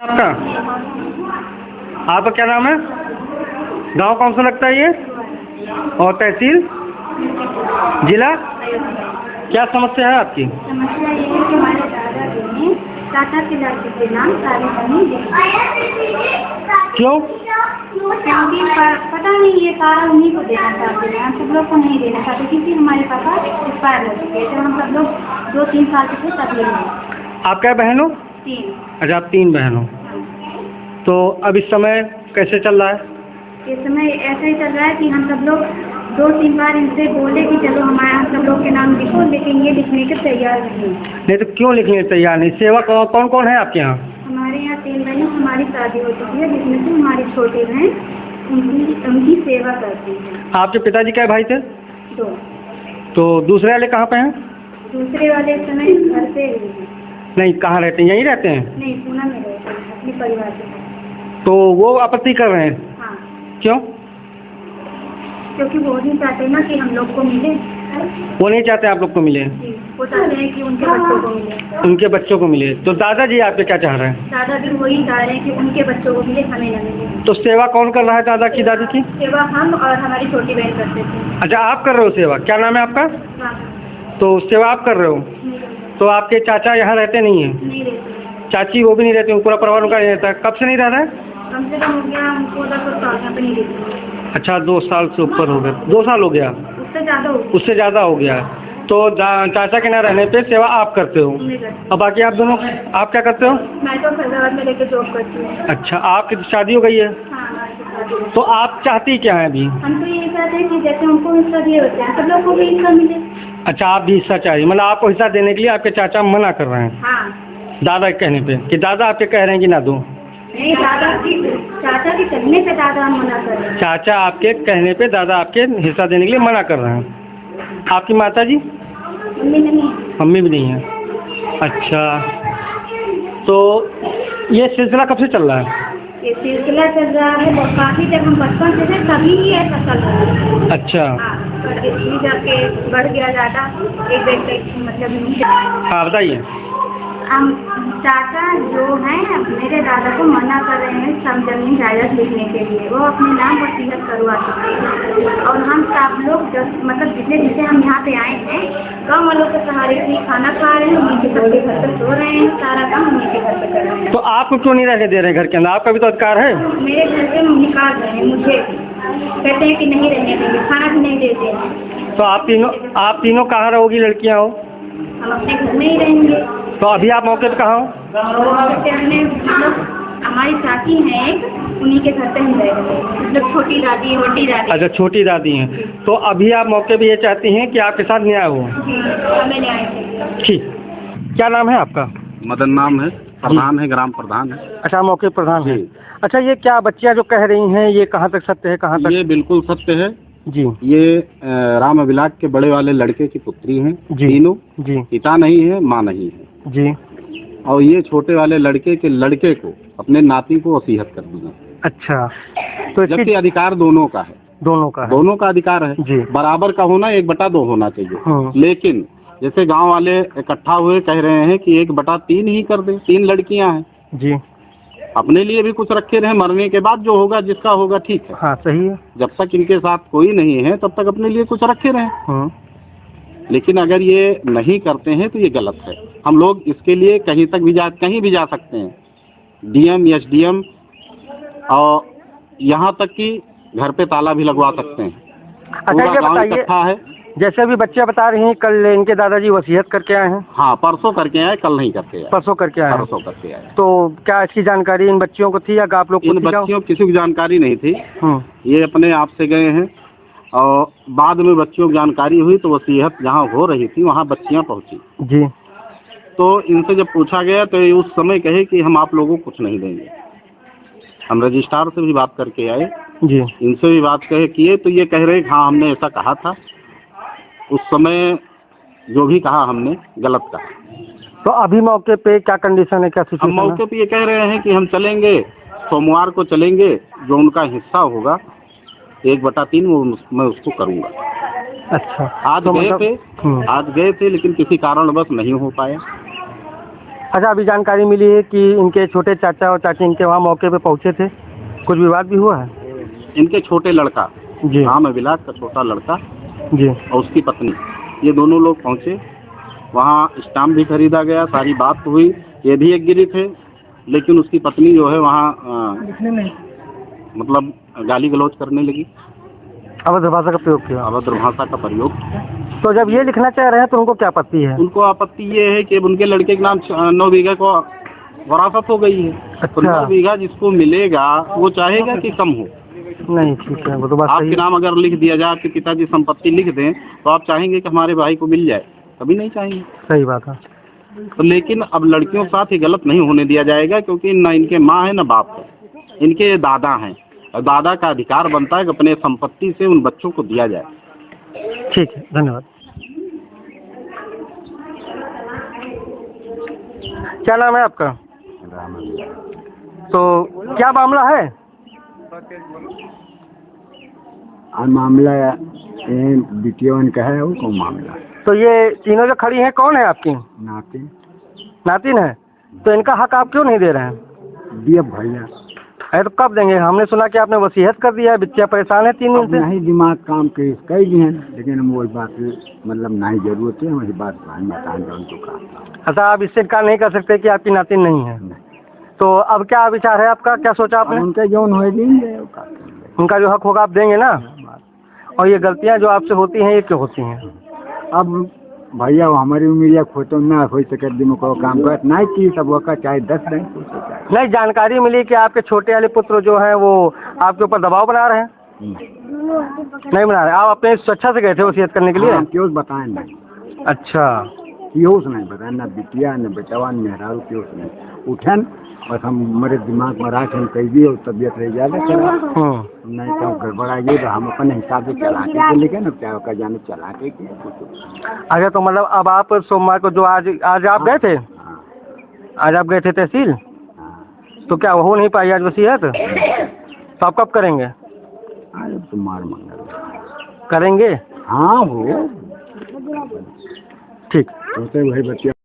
आपका आपका क्या नाम है? गांव कौन सा लगता है ये? और तहसील जिला? क्या समस्या है आपकी? समस्या ये है कि हमारे दादाजी ने टाटा की लड़की के नाम सारी जमीन दी। क्यों? क्योंकि पता नहीं ये कारण उन्हीं को देना चाहते हैं, हम सब लोग को नहीं देना चाहते क्योंकि हमारे पापा एक्सपायर हो चुके थे। हम सब लोग 2-3 साल से थे तब ले। आप क्या बहन हो? 3। अच्छा, आप 3 बहन हो। तो अब इस समय कैसे चल रहा है? इस समय ऐसा ही चल रहा है कि हम सब लोग 2-3 बार इनसे बोले कि चलो हमारे हम सब लोग के नाम लिखो, लेकिन ये लिखने के तैयार नहीं। तो क्यों लिखने तैयार नहीं? सेवा कौन कौन है आपके यहाँ? हमारे यहाँ 3 बहनों हमारी शादी हो चुकी है, जिसमें से हमारी छोटी बहन उनकी सेवा करती है। आपके पिताजी क्या भाई थे? 2। तो दूसरे वाले कहाँ पे हैं? दूसरे वाले इस समय घर पे नहीं, कहाँ रहते हैं? यहीं रहते हैं? नहीं, पूना में रहते हैं अपने परिवार के साथ। तो वो आपत्ति कर रहे हैं? हाँ, क्यों? क्योंकि वो नहीं चाहते ना कि हम लोग को मिले। वो नहीं चाहते आप लोग को मिले? जी, वो चाहते हैं कि उनके बच्चों को मिले। उनके बच्चों को मिले। तो दादाजी आपके क्या चाह रहे हैं? दादाजी वही चाह रहे हैं कि उनके बच्चों को मिले, हमें न मिले। तो सेवा कौन कर रहा है दादा की दादी की? सेवा हम और हमारी छोटी बहन करते थे। अच्छा, आप कर रहे हो सेवा? क्या नाम है आपका? हाँ, तो सेवा आप कर रहे हो? तो आपके चाचा यहाँ रहते नहीं है? नहीं रहते। चाची वो भी नहीं रहती? पूरा परिवार उनका नहीं रहता? कब से नहीं रह रहा है? कम से कम हो गया हमको 10 साल यहाँ पे नहीं रहते। अच्छा, 2 साल से ऊपर हो गया। 2 साल हो गया? उससे ज्यादा हो गया। तो चाचा के न रहने पे सेवा आप करते हो और बाकी आप दोनों आप क्या करते हो? मैं तो फैजाबाद में लेके जॉब करती हूँ। अच्छा, आपकी शादी हो गई है? हाँ, तो आप चाहती क्या है अभी? हम तो ये चाहते हैं कि जैसे हमको हिस्सा दिए होते हैं सब लोग को भी हिस्सा मिले। अच्छा, आप भी हिस्सा चाहिए? मतलब आपको हिस्सा देने के लिए आपके चाचा मना कर रहे हैं? हाँ। दादा के कहने पे कि दादा आपके कह रहे हैं कि ना दो? नहीं, चाचा के कहने पे दादा हम मना कर रहे हैं। चाचा आपके कहने पे दादा आपके हिस्सा देने के लिए मना कर रहे हैं। आपकी माता जी? मम्मी नहीं है। मम्मी भी नहीं है। अच्छा, तो ये सिलसिला कब से चल रहा है? ये सिलसिला चल रहा है और काफी जब हम बचपन से थे तभी ही ऐसा चल रहा है। अच्छा, हाँ, पर इतनी जाके बढ़ गया ज्यादा एक बेटे मतलब। हाँ बताइए। हम चाचा जो हैं मेरे दादा को मना कर रहे हैं सब जमीन जायदाद लिखने के लिए। वो अपने नाम वसीयत करवा चुके हैं और हम सब लोग मतलब जितने दिन से हम यहाँ पे आए थे गाँव वालों के सहारे से खाना खा रहे हैं, उनके सबके घर पे सो रहे हैं, सारा काम उन्हीं के घर पे कर रहे हैं। तो आपको क्यों नहीं रहने दे रहे घर के अंदर? आपका भी तो अधिकार है। मेरे घर से निकाल रहे हैं मुझे, कहते हैं कि नहीं रहने देंगे, खाना भी नहीं देते हैं। तो आप तीनों कहाँ रहोगी लड़कियाँ हो? हम अपने घर में ही रहेंगे। तो अभी आप मौके पे कहाँ हो? हमारी चाची है एक, उन्हीं के घर पे हम रह रहे हैं, मतलब छोटी दादी मोटी दादी। अच्छा, छोटी दादी हैं। तो अभी आप मौके पे ये चाहती हैं कि आपके साथ न्याय हो? हमें न्याय चाहिए। ठीक। क्या नाम है आपका? मदन नाम है, प्रधान है, ग्राम प्रधान है। अच्छा, मौके प्रधान है। अच्छा, ये क्या बच्चियाँ जो कह रही हैं ये कहाँ तक सत्य है, कहाँ तक? ये बिल्कुल सत्य है जी। ये राम अभिलाष के बड़े वाले लड़के की पुत्री हैं तीनों जी। पिता नहीं है, माँ नहीं है जी। और ये छोटे वाले लड़के के लड़के को अपने नाती को वसीयत कर दिया। अच्छा, तो जबकि अधिकार दोनों का है। दोनों का अधिकार है जी। बराबर का होना 1/2 होना चाहिए। लेकिन जैसे गांव वाले इकट्ठा हुए कह रहे हैं कि 1/3 ही कर दे, 3 लड़कियां हैं जी। अपने लिए भी कुछ रखे रहे, मरने के बाद जो होगा जिसका होगा ठीक है। हाँ, सही है। जब तक इनके साथ कोई नहीं है तब तक अपने लिए कुछ रखे रहे। लेकिन अगर ये नहीं करते हैं तो ये गलत है। हम लोग इसके लिए कहीं भी जा सकते हैं, DM SDM और यहाँ तक कि घर पे ताला भी लगवा सकते हैं। अच्छा, ये बताइए, है जैसे अभी बच्चे बता रही हैं कल इनके दादाजी वसीयत करके आए हैं? हाँ, परसों करके आए, कल नहीं करके आए। परसों करके आए? परसों करके आए। तो क्या इसकी जानकारी इन बच्चियों को थी या आप लोग? इन बच्चियों किसी की जानकारी नहीं थी। ये अपने आप से गए हैं और बाद में बच्चियों की जानकारी हुई तो वसीयत जहाँ हो रही थी वहाँ बच्चियाँ पहुँची जी। तो इनसे जब पूछा गया तो ये उस समय कहे कि हम आप लोगों को कुछ नहीं देंगे। हम रजिस्ट्रार से भी बात करके आए जी, इनसे भी बात किए तो ये कह रहे हाँ हमने ऐसा कहा था, उस समय जो भी कहा हमने गलत कहा। तो अभी मौके पे क्या कंडीशन है, क्या सिचुएशन? हम मौके पे ये कह रहे हैं कि हम चलेंगे, सोमवार को चलेंगे, जो उनका हिस्सा होगा 1/3 मैं उसको करूंगा। अच्छा, आज तो गए थे लेकिन किसी कारणवश नहीं हो पाया। अच्छा, अभी जानकारी मिली है कि इनके छोटे चाचा और चाची इनके वहाँ मौके पे पहुँचे थे, कुछ विवाद भी हुआ है? इनके छोटे लड़का जी, राम अभिलाष का छोटा लड़का जी, और उसकी पत्नी, ये दोनों लोग पहुंचे। वहाँ स्टाम्प भी खरीदा गया, सारी बात हुई। ये भी एक गिरी थे, लेकिन उसकी पत्नी जो है वहाँ मतलब गाली गलौज करने लगी, अभद्र भाषा का प्रयोग किया। अभद्र भाषा का प्रयोग। तो जब ये लिखना चाह रहे हैं तो उनको क्या आपत्ति है? उनको आपत्ति ये है कि उनके लड़के के नाम 9 बीघा को वरासत हो गई है। तो 9 बीघा जिसको मिलेगा वो चाहेगा कि कम हो? नहीं, ठीक है, वो तो बात आपके नाम अगर लिख दिया जाए, आपके पिताजी संपत्ति लिख दें, तो आप चाहेंगे कि हमारे भाई को मिल जाए? कभी नहीं चाहेंगे। सही बात है। तो लेकिन अब लड़कियों के साथ ही गलत नहीं होने दिया जाएगा, क्योंकि न इनके माँ है न बाप है, इनके दादा हैं, और दादा का अधिकार बनता है कि अपने संपत्ति से उन बच्चों को दिया जाए। ठीक है, धन्यवाद। क्या नाम है आपका? तो क्या मामला है? मामला बीटीओ का है, वो कौन मामला? तो ये तीनों जो खड़ी हैं कौन है आपकी? नातिन। नातिन है? तो इनका हक आप क्यों नहीं दे रहे हैं? दिया भैया। अरे तो कब देंगे? हमने सुना कि आपने वसीयत कर दिया है, बच्चा परेशान है 3 दिन से। नहीं, दिमाग काम के कई भी हैं, लेकिन हम वही बात मतलब नहीं जरूरत है, वही बात अच्छा, आप इससे इनकार नहीं कर सकते कि आपकी नातिन नहीं है? तो अब क्या विचार है आपका, क्या सोचा आपने? उनका जो उनका जो हक होगा आप देंगे ना? और ये गलतियां जो आपसे होती हैं, ये क्यों होती हैं? अब भैया हमारी उम्मीद खोतो ना हो सके, दिमाग काम कर नहीं की सब का चाहे 10 दिन। नहीं, जानकारी मिली कि आपके छोटे वाले पुत्र जो है वो आपके ऊपर दबाव बना रहे हैं। नहीं बना रहे, आप अपने स्वेच्छा से गए थे वसीयत करने के लिए? क्यों बताएं नहीं? अच्छा, क्यों नहीं बताया, न बिटिया न बेटवा मेहरारू, क्यों नहीं उठन, बस हम हमारे दिमाग में राख कह दी और तबियत रह ज्यादा चला नहीं तो गड़बड़ा गई, तो हम अपने हिसाब से चला के लेके ना क्या का जाने चला के। अच्छा, तो मतलब अब आप सोमवार को जो आज आप गए थे? आज आप गए थे तहसील? तो क्या हो नहीं पाई आज वसीयत? तो आप कब करेंगे? सोमवार मंगल करेंगे। हाँ हो ठीक। भाई बच्चे